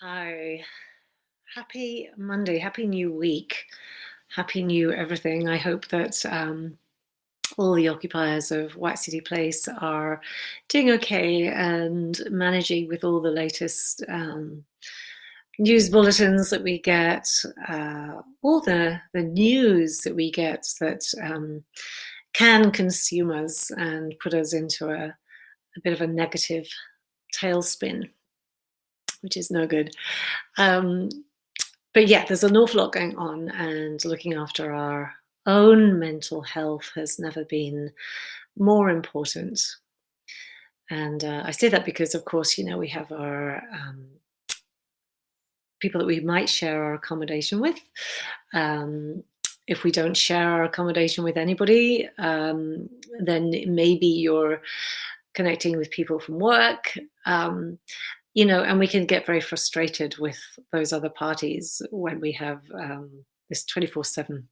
Hi. Happy Monday. Happy new week. Happy new everything. I hope that all the occupiers of White City Place are doing okay and managing with all the latest news bulletins that we get, all the news that we get that can consume us and put us into a bit of a negative tailspin, which is no good. Um, But yeah, there's an awful lot going on, and looking after our own mental health has never been more important. And I say that because, of course, we have our people that we might share our accommodation with. Um, if we don't share our accommodation with anybody, then maybe you're connecting with people from work. And we can get very frustrated with those other parties when we have this 24/7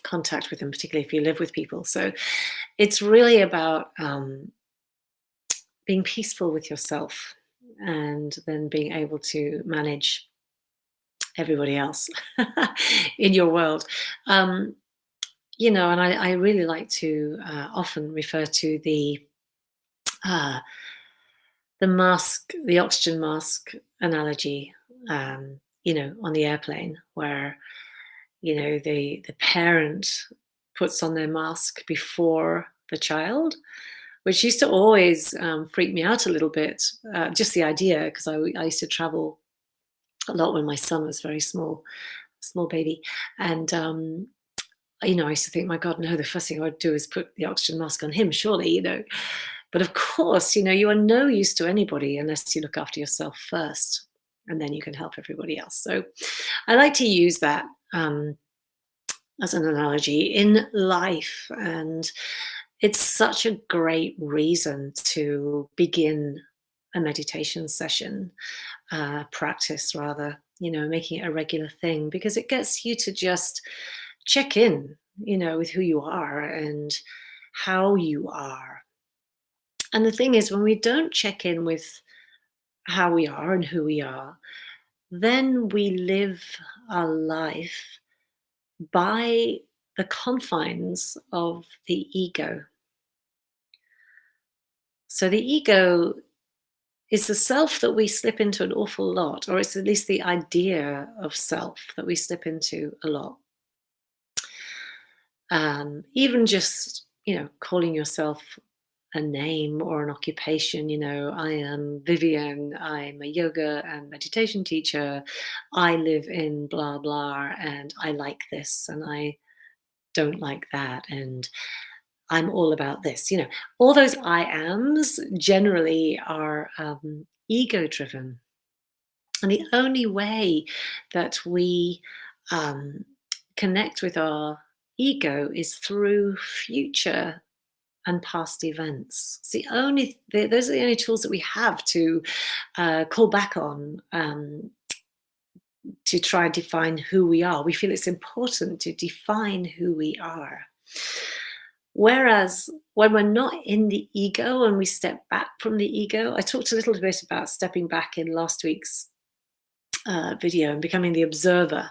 contact with them, particularly if you live with people. So it's really about being peaceful with yourself and then being able to manage everybody else in your world. Um, and I really like to often refer to uh, the mask, the oxygen mask analogy, on the airplane where, the parent puts on their mask before the child, which used to always freak me out a little bit. Just the idea, because I used to travel a lot when my son was very small baby. And, I used to think, my God, no, the first thing I would do is put the oxygen mask on him, surely. But of course, you are no use to anybody unless you look after yourself first, and then you can help everybody else. So I like to use that as an analogy in life. And it's such a great reason to begin a meditation session, practice rather, making it a regular thing, because it gets you to just check in, with who you are and how you are. And the thing is, when we don't check in with how we are and who we are, then we live our life by the confines of the ego. So the ego is the self that we slip into an awful lot, or it's at least the idea of self that we slip into a lot. Even just, calling yourself a name or an occupation. I am Vivian, I'm a yoga and meditation teacher, I live in blah blah, and I like this and I don't like that, and I'm all about this. All those I ams generally are ego driven. And the only way that we um, connect with our ego is through future and past events. Those are the only tools that we have to call back on, to try and define who we are. We feel it's important to define who we are. Whereas when we're not in the ego and we step back from the ego, I talked a little bit about stepping back in last week's video and becoming the observer.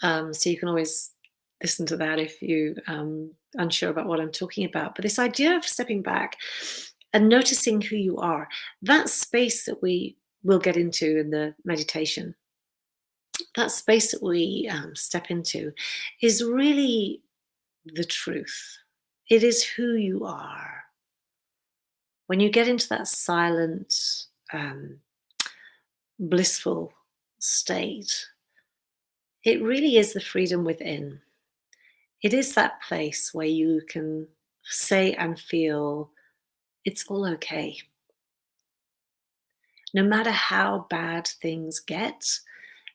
So you can always listen to that if you unsure about what I'm talking about. But this idea of stepping back and noticing who you are, that space that we will get into in the meditation, that space that we step into is really the truth. It is who you are. When you get into that silent, blissful state, it really is the freedom within. It is that place where you can say and feel it's all okay. No matter how bad things get,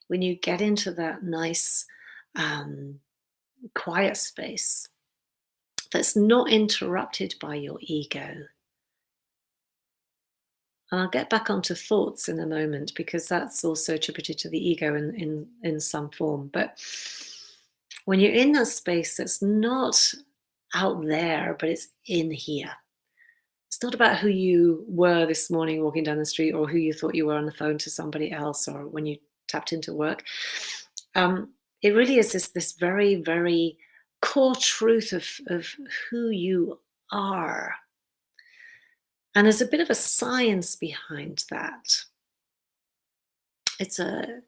when you get into that nice, quiet space that's not interrupted by your ego. And I'll get back onto thoughts in a moment, because that's also attributed to the ego in some form. But when you're in that space that's not out there, but it's in here, It's not about who you were this morning walking down the street or who you thought you were on the phone to somebody else or when you tapped into work. Um, it really is this very, very core truth of who you are. And there's a bit of a science behind that. It's a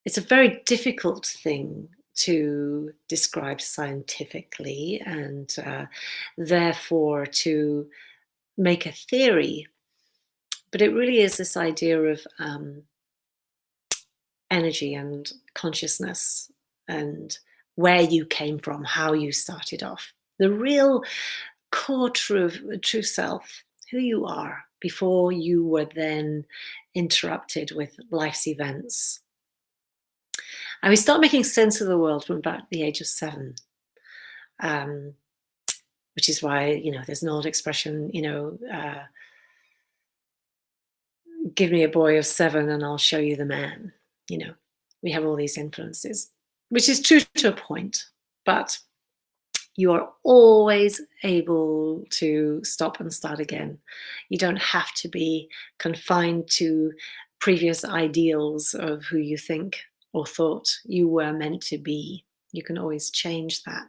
it's a very difficult thing to describe scientifically and therefore to make a theory. But it really is this idea of energy and consciousness and where you came from, how you started off. The real core true self, who you are before you were then interrupted with life's events. And we start making sense of the world from about the age of 7, um, which is why, there's an old expression, give me a boy of 7 and I'll show you the man. You know, we have all these influences, which is true to a point, but you are always able to stop and start again. You don't have to be confined to previous ideals of who you think or thought you were meant to be. You can always change that.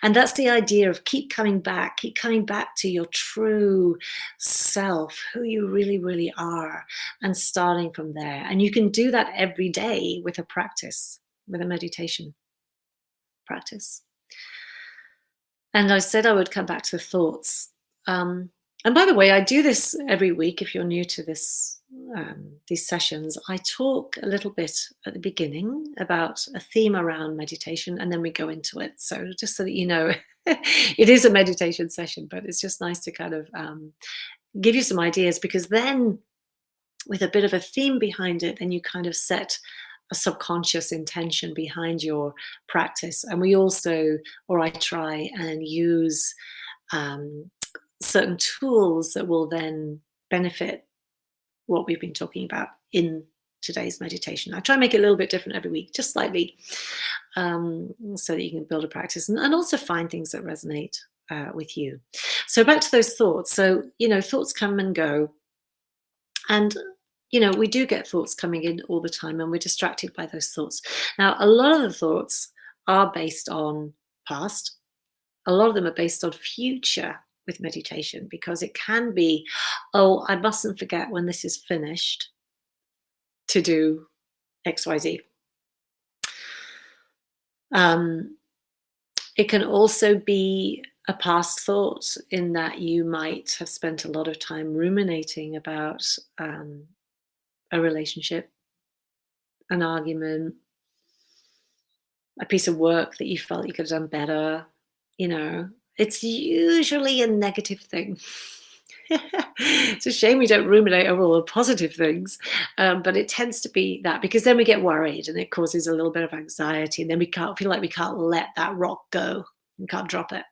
And that's the idea of keep coming back to your true self, who you really, really are, and starting from there. And you can do that every day with a practice, with a meditation practice. And I said I would come back to the thoughts. And by the way, I do this every week. If you're new to these sessions, I talk a little bit at the beginning about a theme around meditation, and then we go into it. So just so that you know, it is a meditation session, but it's just nice to kind of give you some ideas, because then with a bit of a theme behind it, then you kind of set a subconscious intention behind your practice. And we also, or I try and use certain tools that will then benefit what we've been talking about in today's meditation. I try and make it a little bit different every week, just slightly, so that you can build a practice and also find things that resonate with you. So back to those thoughts. So, thoughts come and go. And we do get thoughts coming in all the time, and we're distracted by those thoughts. Now, a lot of the thoughts are based on past. A lot of them are based on future with meditation, because it can be, oh, I mustn't forget when this is finished to do XYZ. It can also be a past thought, in that you might have spent a lot of time ruminating about a relationship, an argument, a piece of work that you felt you could have done better. It's usually a negative thing. It's a shame we don't ruminate over all the positive things, but it tends to be that, because then we get worried and it causes a little bit of anxiety, and then we can't feel like we can't let that rock go. We can't drop it.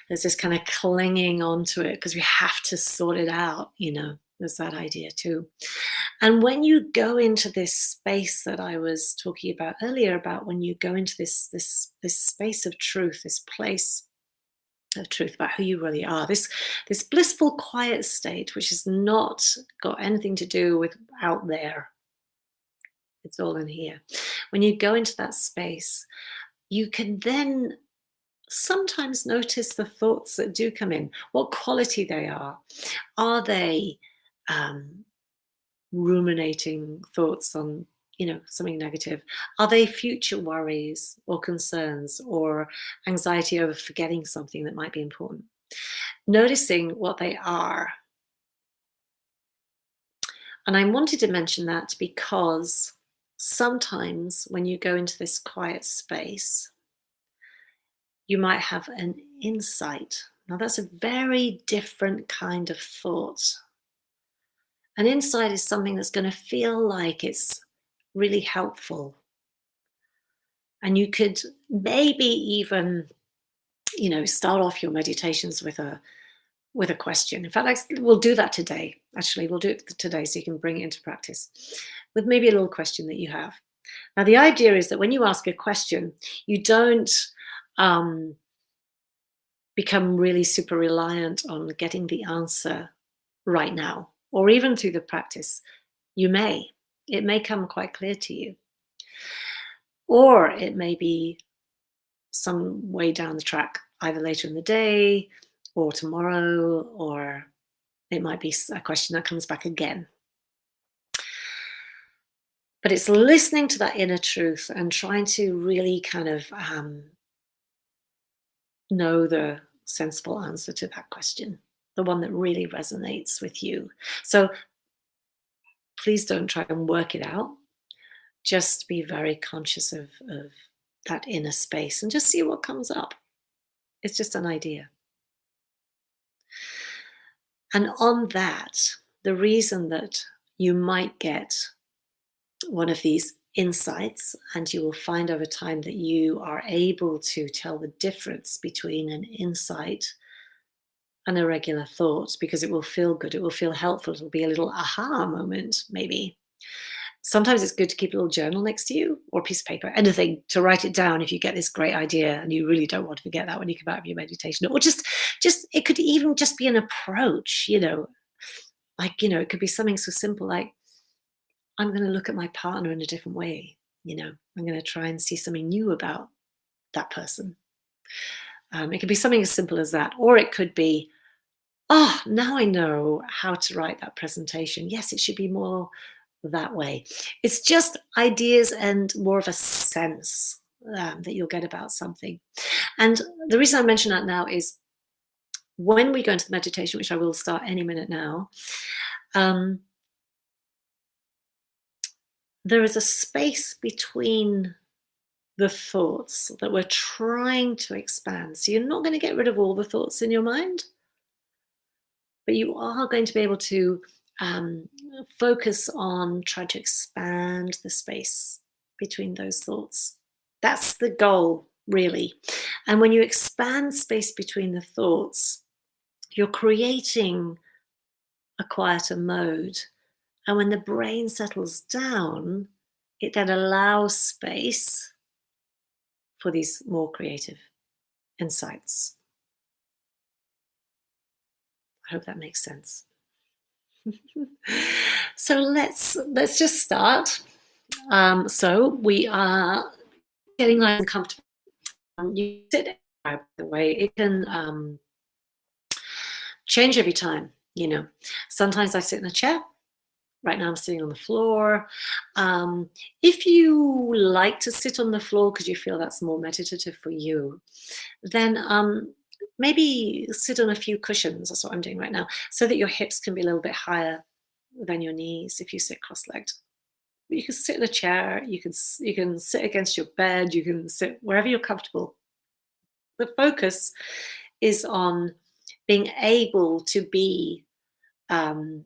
There's this kind of clinging onto it because we have to sort it out. There's that idea too. And when you go into this space that I was talking about earlier, about when you go into this space of truth, this place of truth about who you really are, this blissful quiet state, which has not got anything to do with out there. It's all in here. When you go into that space, you can then sometimes notice the thoughts that do come in, what quality they are. Are they ruminating thoughts on something negative? Are they future worries or concerns or anxiety over forgetting something that might be important? Noticing what they are. And I wanted to mention that because sometimes when you go into this quiet space, you might have an insight. Now, that's a very different kind of thought. An insight is something that's going to feel like it's really helpful. And you could maybe even, start off your meditations with a question. In fact, we'll do that today. Actually, we'll do it today so you can bring it into practice with maybe a little question that you have. Now, the idea is that when you ask a question, you don't become really super reliant on getting the answer right now, or even through the practice, you may. It may come quite clear to you. Or it may be some way down the track, either later in the day or tomorrow, or it might be a question that comes back again. But it's listening to that inner truth and trying to really kind of know the sensible answer to that question, the one that really resonates with you. So please don't try and work it out. Just be very conscious of that inner space and just see what comes up. It's just an idea. And on that, the reason that you might get one of these insights, and you will find over time that you are able to tell the difference between an insight and a regular thought, because it will feel good, it will feel helpful, it'll be a little aha moment, maybe. Sometimes it's good to keep a little journal next to you or a piece of paper, anything to write it down if you get this great idea and you really don't want to forget that when you come out of your meditation. Or just it could even just be an approach, like, it could be something so simple like, I'm going to look at my partner in a different way. I'm going to try and see something new about that person. It could be something as simple as that, or it could be, oh, now I know how to write that presentation. Yes, it should be more that way. It's just ideas and more of a sense that you'll get about something. And the reason I mention that now is when we go into the meditation, which I will start any minute now, there is a space between the thoughts that we're trying to expand. So you're not going to get rid of all the thoughts in your mind, but you are going to be able to focus on trying to expand the space between those thoughts. That's the goal, really. And when you expand space between the thoughts, you're creating a quieter mode. And when the brain settles down, it then allows space for these more creative insights. I hope that makes sense. So let's just start. So we are getting nice and comfortable. You sit, by the way, it can change every time. Sometimes I sit in a chair. Right now I'm sitting on the floor. If you like to sit on the floor because you feel that's more meditative for you, then maybe sit on a few cushions. That's what I'm doing right now, so that your hips can be a little bit higher than your knees if you sit cross-legged. You can sit in a chair, you can sit against your bed, you can sit wherever you're comfortable. The focus is on being able to be in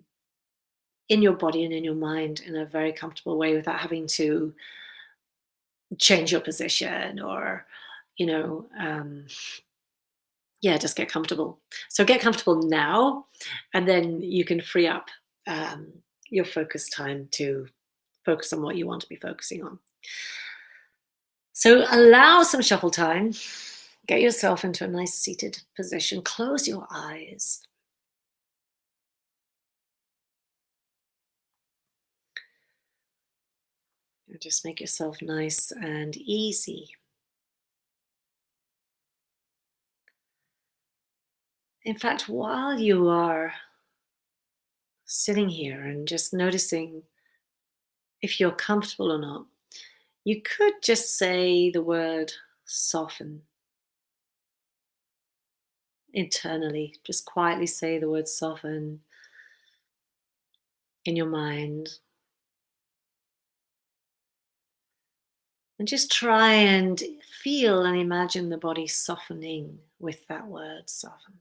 your body and in your mind in a very comfortable way without having to change your position or, just get comfortable. So get comfortable now, and then you can free up your focus time to focus on what you want to be focusing on. So allow some shuffle time. Get yourself into a nice seated position. Close your eyes. And just make yourself nice and easy. In fact, while you are sitting here and just noticing if you're comfortable or not, you could just say the word soften internally. Just quietly say the word soften in your mind. And just try and feel and imagine the body softening with that word soften.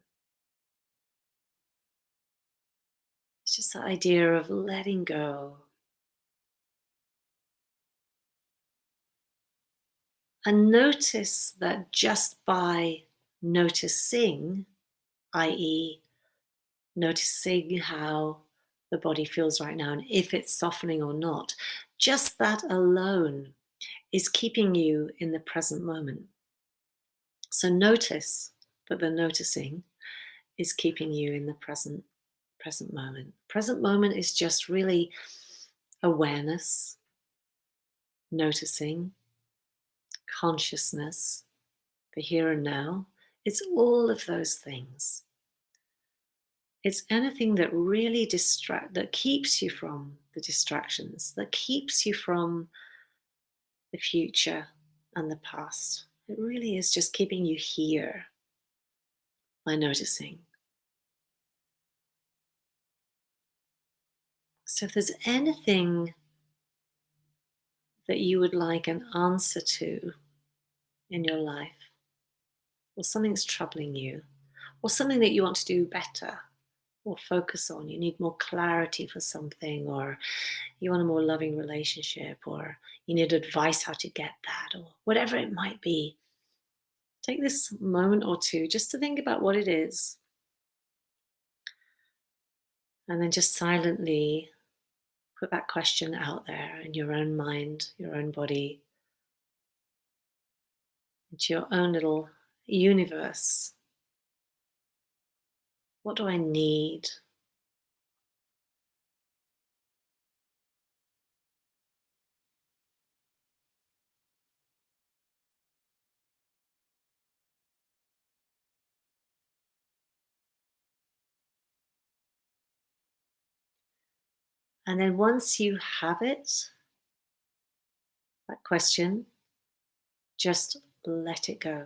It's just the idea of letting go. And notice that just by noticing, i.e., noticing how the body feels right now and if it's softening or not, just that alone is keeping you in the present moment. So notice but the noticing is keeping you in the present moment. Present moment is just really awareness, noticing, consciousness, the here and now. It's all of those things. It's anything that really that keeps you from the distractions, that keeps you from the future and the past. It really is just keeping you here by noticing. So if there's anything that you would like an answer to in your life, or something that's troubling you, or something that you want to do better or focus on, you need more clarity for something, or you want a more loving relationship, or you need advice how to get that, or whatever it might be, take this moment or two just to think about what it is, and then just silently put that question out there in your own mind, your own body, into your own little universe. What do I need? And then once you have it, that question, just let it go.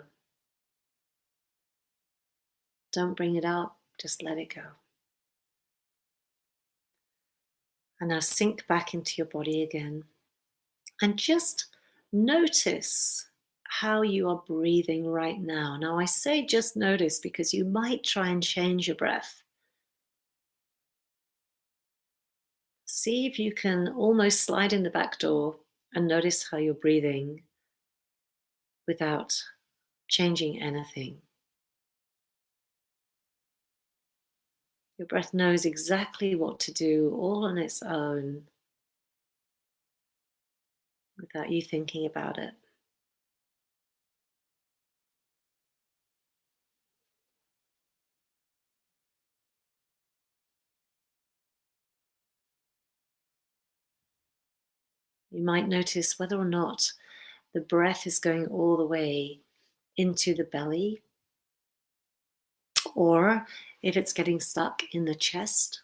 Don't bring it up, just let it go. And now sink back into your body again and just notice how you are breathing right now. Now, I say just notice because you might try and change your breath. See if you can almost slide in the back door and notice how you're breathing without changing anything. Your breath knows exactly what to do all on its own without you thinking about it. You might notice whether or not the breath is going all the way into the belly, or if it's getting stuck in the chest.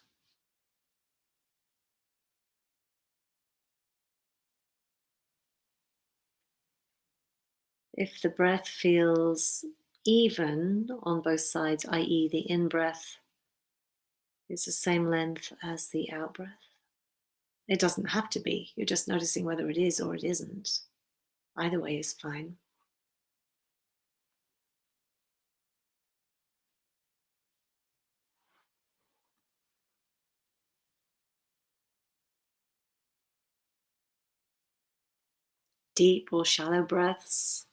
If the breath feels even on both sides, i.e., the in breath is the same length as the out breath. It doesn't have to be. You're just noticing whether it is or it isn't. Either way is fine. Deep or shallow breaths,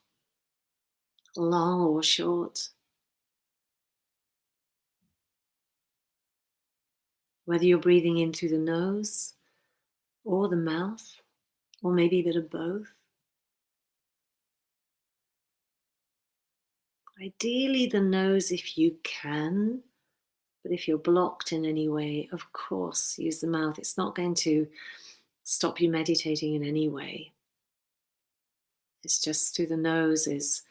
long or short. Whether you're breathing in through the nose or the mouth, or maybe a bit of both. Ideally, the nose if you can, but if you're blocked in any way, of course, use the mouth. It's not going to stop you meditating in any way. It's just through the nose is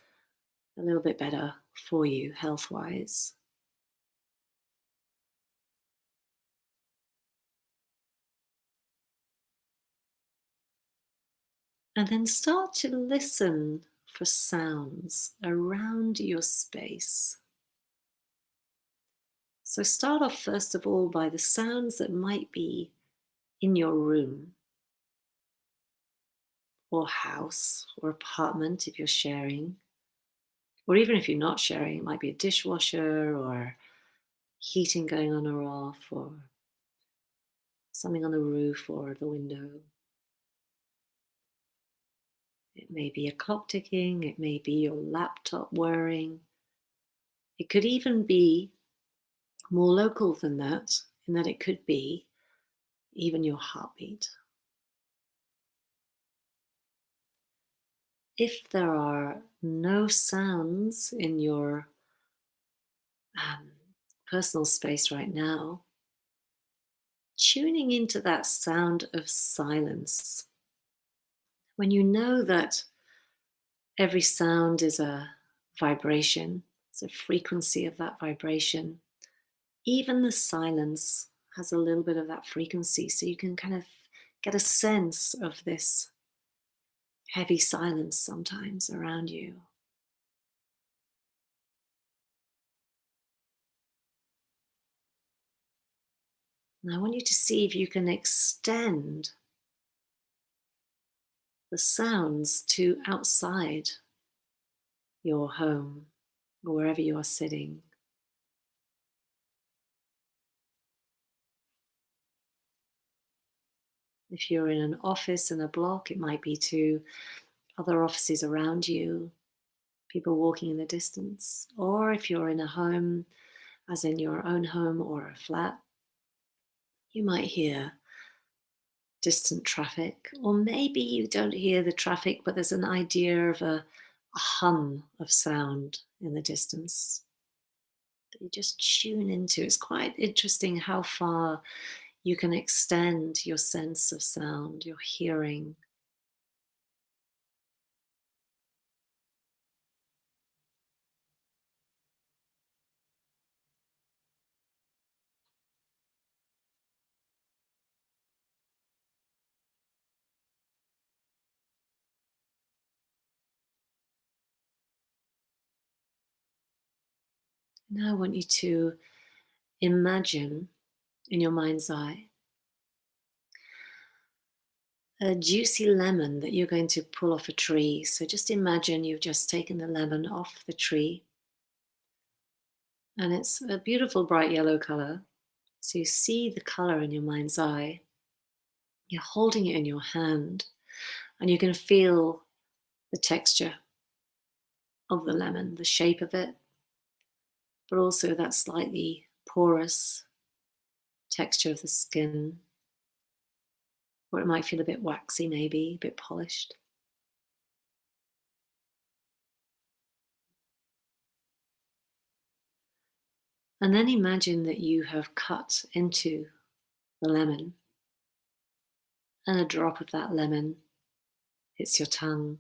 a little bit better for you health-wise. And then start to listen for sounds around your space. So start off first of all by the sounds that might be in your room or house or apartment if you're sharing. Or even if you're not sharing, it might be a dishwasher or heating going on or off, or something on the roof or the window. It may be a clock ticking, it may be your laptop whirring. It could even be more local than that, in that it could be even your heartbeat. If there are no sounds in your um, personal space right now, tuning into that sound of silence. When you know that every sound is a vibration, it's a frequency of that vibration, even the silence has a little bit of that frequency. So you can kind of get a sense of this heavy silence sometimes around you. And I want you to see if you can extend the sounds to outside your home or wherever you are sitting. If you're in an office in a block, it might be to other offices around you, people walking in the distance. Or if you're in a home, as in your own home or a flat, you might hear distant traffic. Or maybe you don't hear the traffic, but there's an idea of a hum of sound in the distance that you just tune into. It's quite interesting how far you can extend your sense of sound, your hearing. Now I want you to imagine in your mind's eye a juicy lemon that you're going to pull off a tree. So just imagine you've just taken the lemon off the tree and it's a beautiful bright yellow color. So you see the color in your mind's eye. You're holding it in your hand and you can feel the texture of the lemon, the shape of it, but also that slightly porous texture of the skin, or it might feel a bit waxy, maybe a bit polished. And then imagine that you have cut into the lemon, and a drop of that lemon hits your tongue.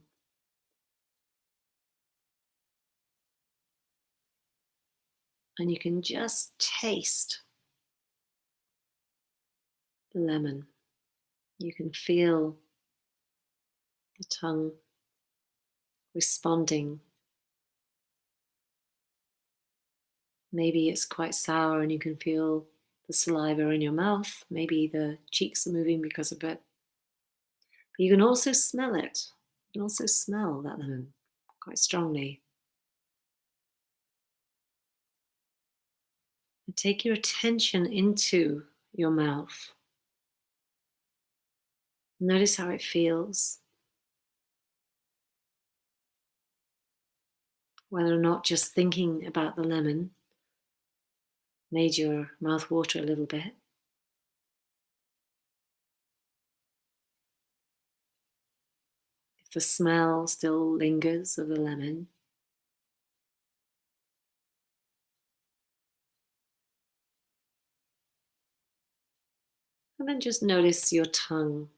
And you can just taste the lemon. You can feel the tongue responding. Maybe it's quite sour and you can feel the saliva in your mouth. Maybe the cheeks are moving because of it. But you can also smell it. You can also smell that lemon quite strongly. And take your attention into your mouth. Notice how it feels. Whether or not just thinking about the lemon made your mouth water a little bit. If the smell still lingers of the lemon. And then just notice your tongue,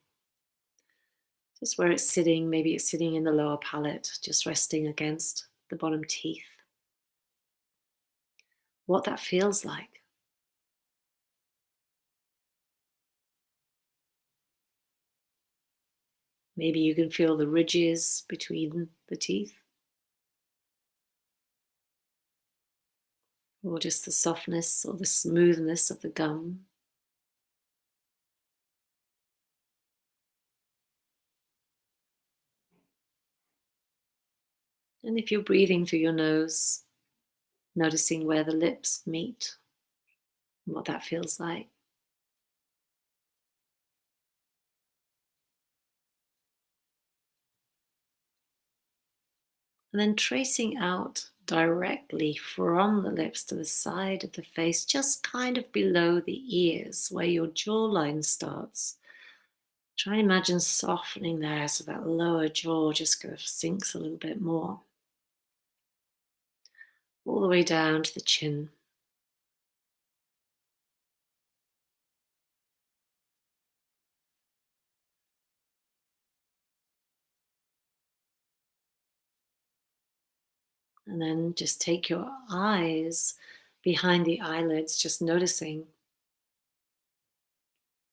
just where it's sitting. Maybe it's sitting in the lower palate, just resting against the bottom teeth. What that feels like. Maybe you can feel the ridges between the teeth, or just the softness or the smoothness of the gum. And if you're breathing through your nose, noticing where the lips meet and what that feels like. And then tracing out directly from the lips to the side of the face, just kind of below the ears where your jawline starts. Try and imagine softening there so that lower jaw just kind of sinks a little bit more. All the way down to the chin. And then just take your eyes behind the eyelids, just noticing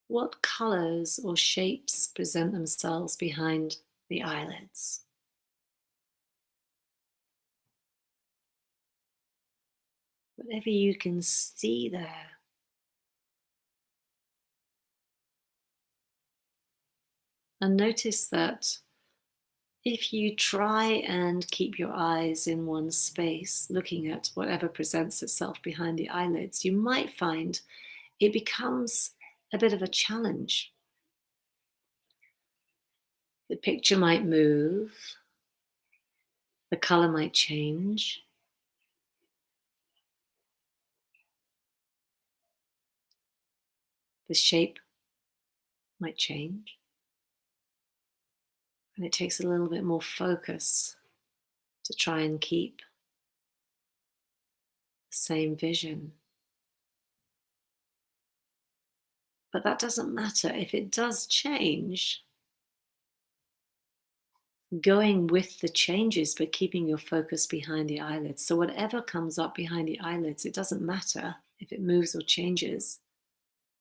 what colors or shapes present themselves behind the eyelids. Whatever you can see there. And notice that if you try and keep your eyes in one space, looking at whatever presents itself behind the eyelids, you might find it becomes a bit of a challenge. The picture might move, the color might change, the shape might change, and it takes a little bit more focus to try and keep the same vision. But that doesn't matter. If it does change, going with the changes, but keeping your focus behind the eyelids. So whatever comes up behind the eyelids, it doesn't matter if it moves or changes,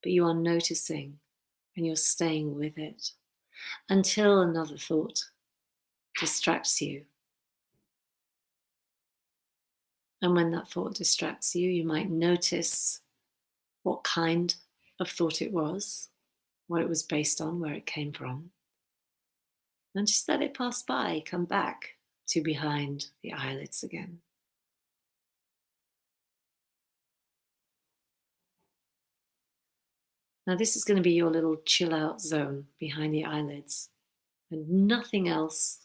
but you are noticing and you're staying with it until another thought distracts you. And when that thought distracts you, you might notice what kind of thought it was, what it was based on, where it came from, and just let it pass by, come back to behind the eyelids again. Now, this is going to be your little chill out zone behind the eyelids, and nothing else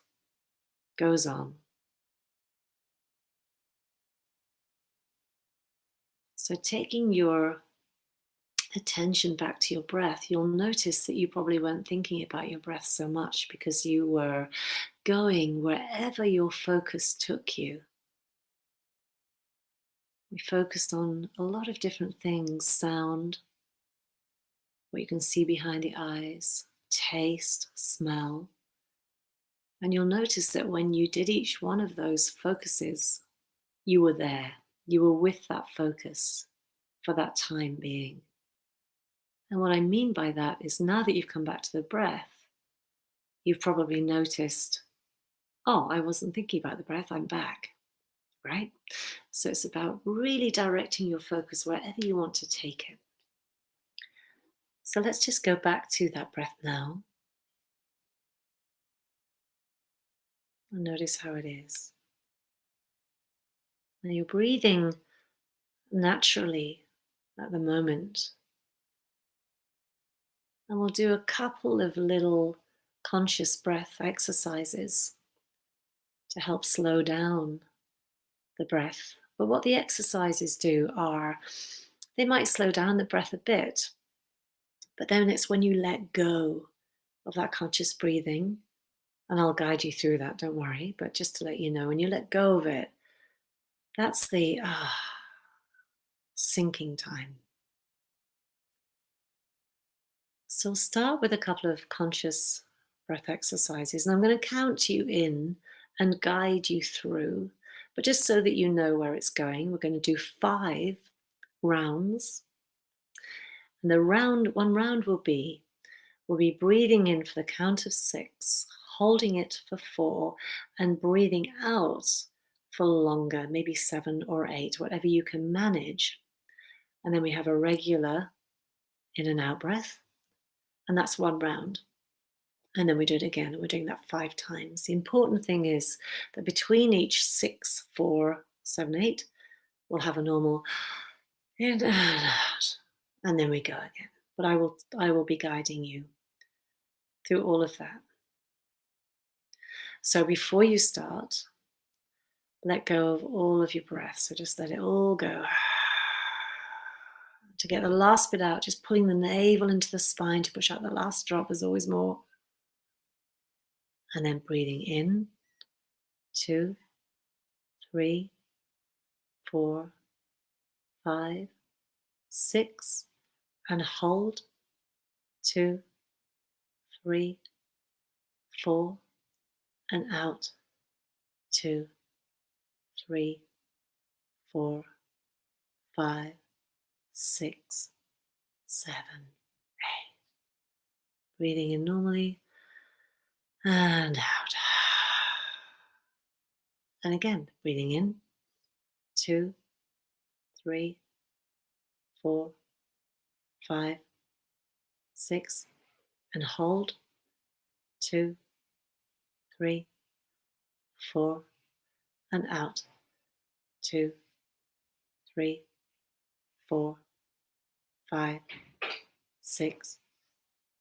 goes on. So, taking your attention back to your breath, you'll notice that you probably weren't thinking about your breath so much because you were going wherever your focus took you. We focused on a lot of different things: sound, what you can see behind the eyes, taste, smell. And you'll notice that when you did each one of those focuses, you were there. You were with that focus for that time being. And what I mean by that is now that you've come back to the breath, you've probably noticed, oh, I wasn't thinking about the breath, I'm back, right? So it's about really directing your focus wherever you want to take it. So let's just go back to that breath now and notice how it is. Now you're breathing naturally at the moment. And we'll do a couple of little conscious breath exercises to help slow down the breath. But what the exercises do are they might slow down the breath a bit, but then it's when you let go of that conscious breathing, and I'll guide you through that, don't worry, but just to let you know, when you let go of it, that's the sinking time. So we'll start with a couple of conscious breath exercises, and I'm going to count you in and guide you through. But just so that you know where it's going, we're going to do 5 rounds. And one round will be we'll be breathing in for the count of 6, holding it for 4, and breathing out for longer, maybe 7 or 8, whatever you can manage. And then we have a regular in and out breath, and that's one round. And then we do it again, and we're doing that 5 times. The important thing is that between each 6, 4, 7, 8, we'll have a normal in and out, and then we go again. But I will be guiding you through all of that. So before you start, let go of all of your breath. So just let it all go. To get the last bit out, just pulling the navel into the spine to push out the last drop. There's always more. And then breathing in, 2, 3, 4, 5, 6, and hold, 2, 3, 4, and out, 2, 3, 4, 5, 6, 7, 8. Breathing in normally and out. And again, breathing in, 2, 3, 4, 5, 6, and hold, 2, 3, 4, and out, 2, 3, 4, 5, 6,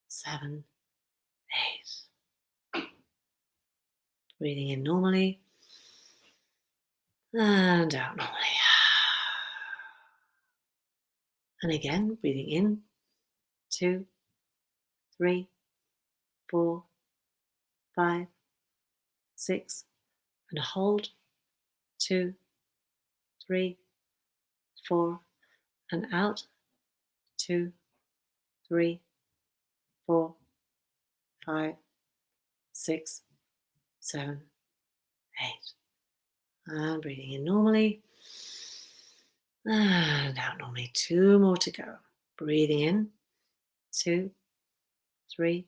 7, 8. Breathing in normally and out normally. And again, breathing in, 2, 3, 4, 5, 6, and hold, 2, 3, 4, and out, 2, 3, 4, 5, 6, 7, 8. And breathing in normally and out normally. 2 more to go. Breathing in, 2, 3,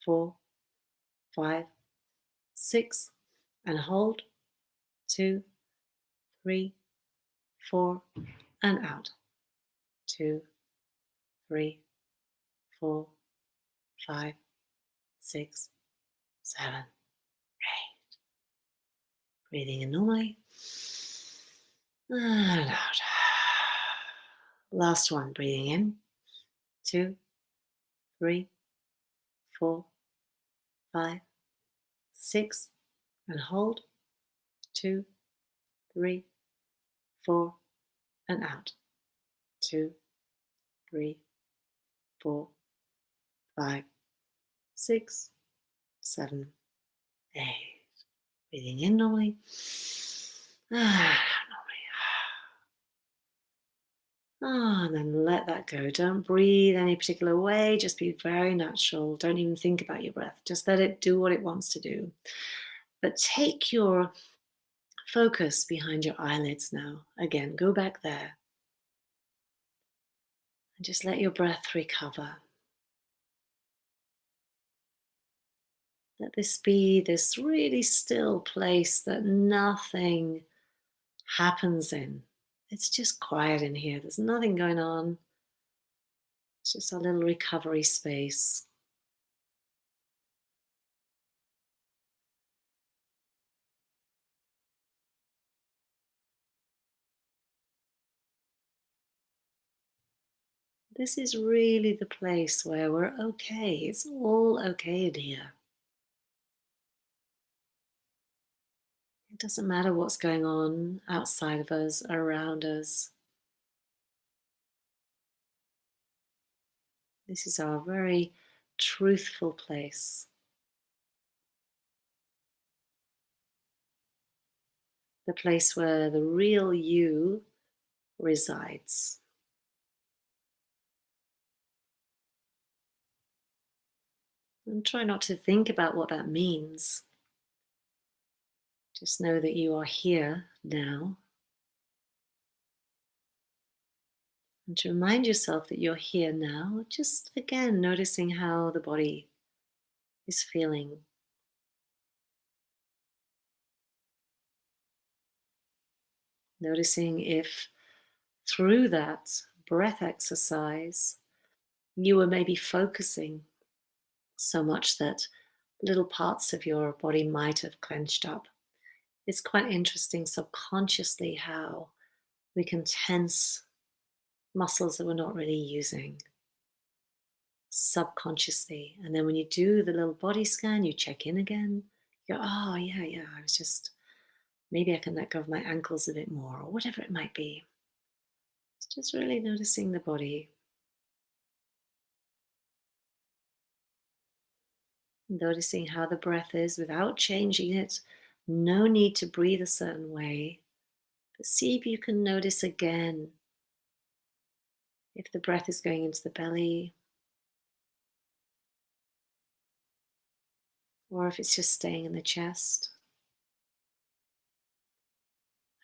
4, 5, 6, and hold, 2, 3, 4, and out, 2, 3, 4, 5, 6, 7, 8. Breathing in normally and out. Last one. Breathing in, 2, 3, 4, 5, 6, and hold, 2, 3, 4, and out, 2, 3, 4, 5, 6, 7, 8. Breathing in normally and out normally. And then let that go. Don't breathe any particular way. Just be very natural. Don't even think about your breath. Just let it do what it wants to do. But take your focus behind your eyelids now. Again, go back there. And just let your breath recover. Let this be this really still place that nothing happens in. It's just quiet in here. There's nothing going on. It's just a little recovery space. This is really the place where we're okay. It's all okay in here. It doesn't matter what's going on outside of us, around us. This is our very truthful place. The place where the real you resides. And try not to think about what that means. Just know that you are here now. And to remind yourself that you're here now, just again noticing how the body is feeling. Noticing if through that breath exercise you were maybe focusing so much that little parts of your body might have clenched up. It's quite interesting subconsciously how we can tense muscles that we're not really using subconsciously. And then when you do the little body scan, you check in again. You go, oh, yeah, I was just, maybe I can let go of my ankles a bit more, or whatever it might be. It's just really noticing the body. Noticing how the breath is without changing it. No need to breathe a certain way. But see if you can notice again if the breath is going into the belly or if it's just staying in the chest.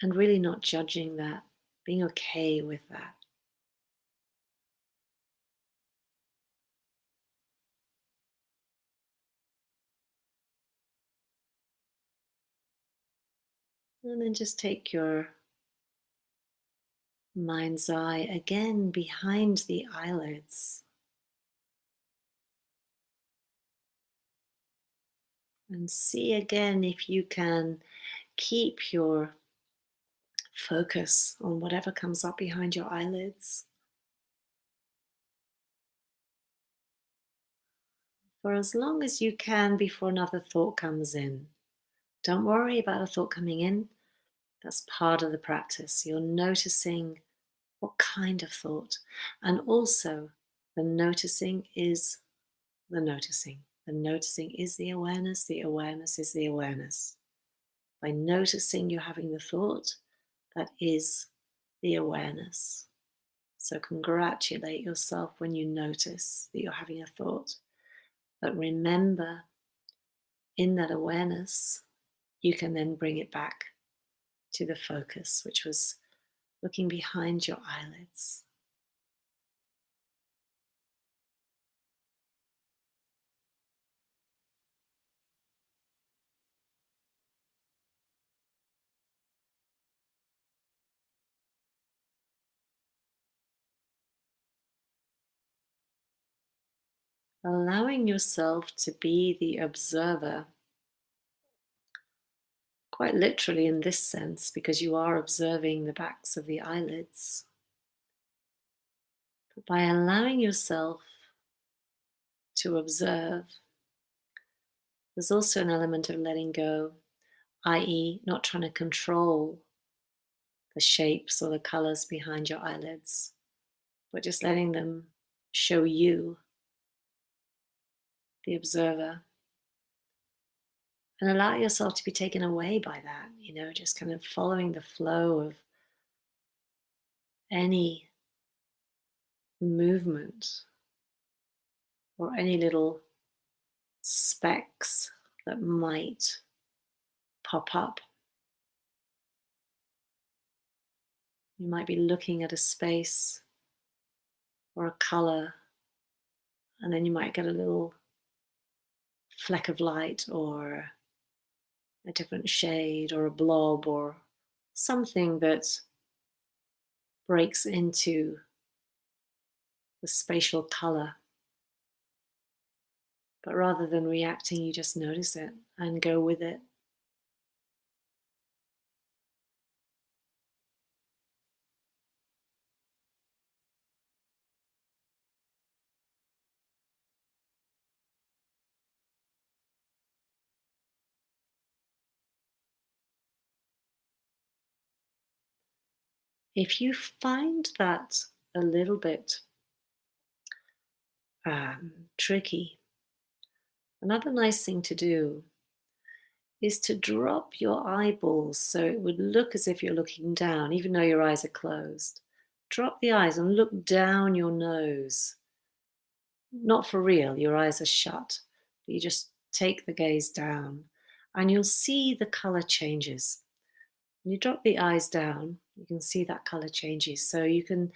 and really not judging that, being okay with that. And then just take your mind's eye again behind the eyelids and see again if you can keep your focus on whatever comes up behind your eyelids for as long as you can before another thought comes in. Don't worry about a thought coming in. That's part of the practice. You're noticing what kind of thought. And also, the noticing is the noticing. The noticing is the awareness. The awareness is the awareness. By noticing you're having the thought, that is the awareness. So congratulate yourself when you notice that you're having a thought. But remember, in that awareness, you can then bring it back to the focus, which was looking behind your eyelids. Allowing yourself to be the observer, quite literally in this sense, because you are observing the backs of the eyelids. But by allowing yourself to observe, there's also an element of letting go, i.e., not trying to control the shapes or the colors behind your eyelids, but just letting them show you, the observer, and allow yourself to be taken away by that, just kind of following the flow of any movement or any little specks that might pop up. You might be looking at a space or a color, and then you might get a little fleck of light or a different shade or a blob or something that breaks into the spatial color. But rather than reacting, you just notice it and go with it. If you find that a little bit tricky, another nice thing to do is to drop your eyeballs so it would look as if you're looking down, even though your eyes are closed. Drop the eyes and look down your nose. Not for real, your eyes are shut, but you just take the gaze down and you'll see the color changes. When you drop the eyes down, you can see that color changes. So you can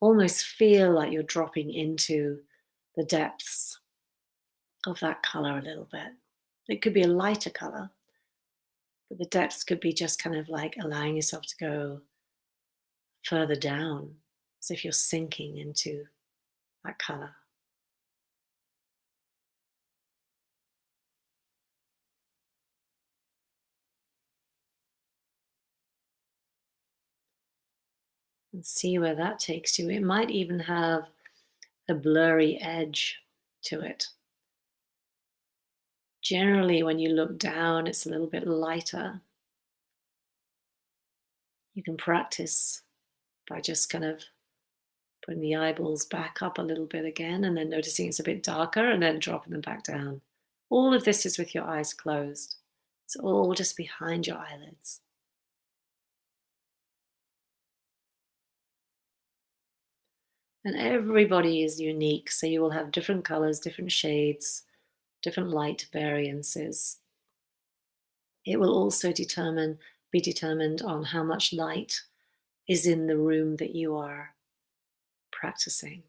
almost feel like you're dropping into the depths of that color a little bit. It could be a lighter color, but the depths could be just kind of like allowing yourself to go further down, as if you're sinking into that color. And see where that takes you. It might even have a blurry edge to it. Generally, when you look down, it's a little bit lighter. You can practice by just kind of putting the eyeballs back up a little bit again and then noticing it's a bit darker and then dropping them back down. All of this is with your eyes closed. It's all just behind your eyelids. And everybody is unique, so you will have different colors, different shades, different light variances. It will also determine be determined on how much light is in the room that you are practicing.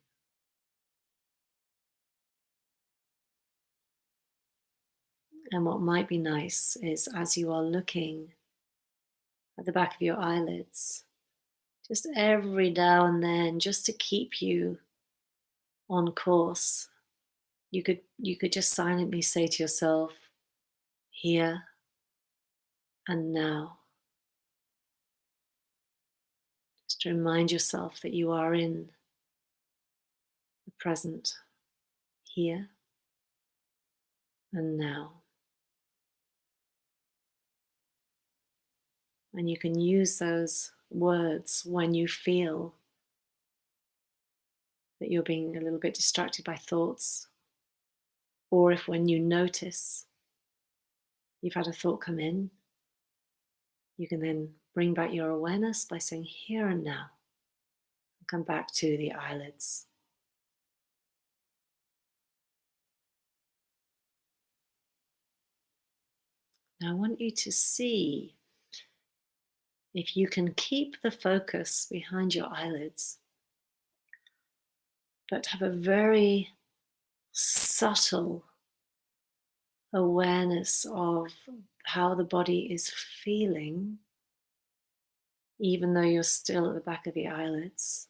And what might be nice is as you are looking at the back of your eyelids, just every now and then, just to keep you on course, you could just silently say to yourself, here and now. Just to remind yourself that you are in the present, here and now. And you can use those words when you feel that you're being a little bit distracted by thoughts, or if when you notice you've had a thought come in, you can then bring back your awareness by saying here and now, and come back to the eyelids. Now I want you to see if you can keep the focus behind your eyelids, but have a very subtle awareness of how the body is feeling, even though you're still at the back of the eyelids.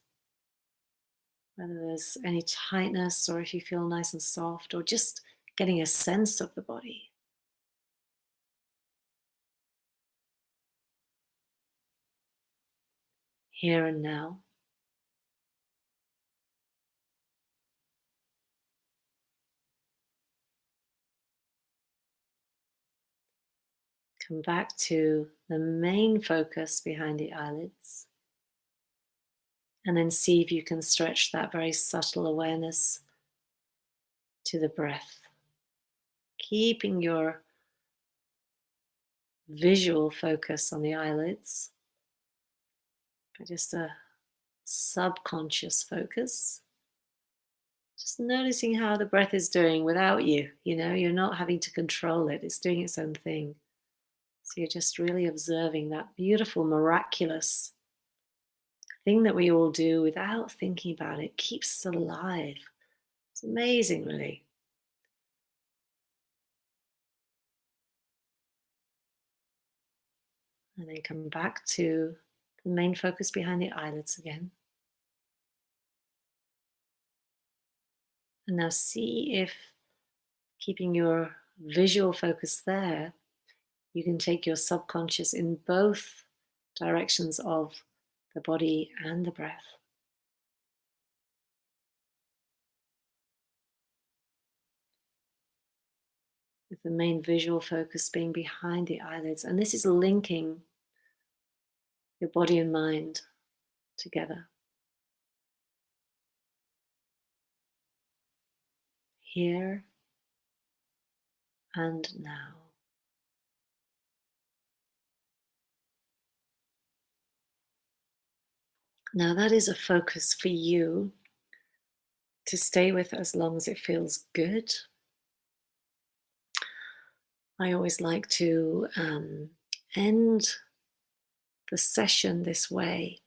Whether there's any tightness or if you feel nice and soft, or just getting a sense of the body. Here and now. Come back to the main focus behind the eyelids. And then see if you can stretch that very subtle awareness to the breath. Keeping your visual focus on the eyelids, but just a subconscious focus. Just noticing how the breath is doing without you. You're not having to control it, it's doing its own thing. So you're just really observing that beautiful, miraculous thing that we all do without thinking about it. Keeps us alive. It's amazing, really. And then come back to the main focus behind the eyelids again. And now see if, keeping your visual focus there, you can take your subconscious in both directions of the body and the breath. With the main visual focus being behind the eyelids. And this is linking your body and mind together. Here and now. Now that is a focus for you to stay with as long as it feels good. I always like to end the session this way,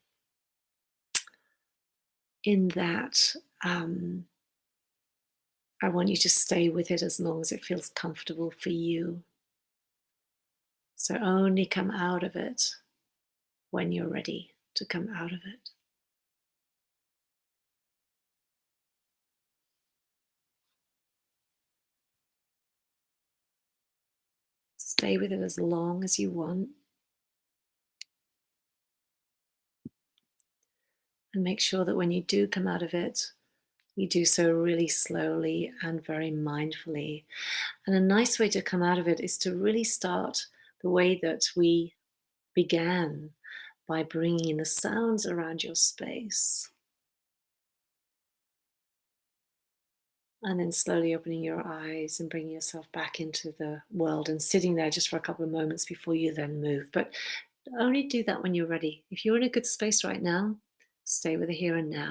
in that I want you to stay with it as long as it feels comfortable for you. So only come out of it when you're ready to come out of it. Stay with it as long as you want. And make sure that when you do come out of it, you do so really slowly and very mindfully. And a nice way to come out of it is to really start the way that we began, by bringing in the sounds around your space. And then slowly opening your eyes and bringing yourself back into the world and sitting there just for a couple of moments before you then move. But only do that when you're ready. If you're in a good space right now, stay with the here and now.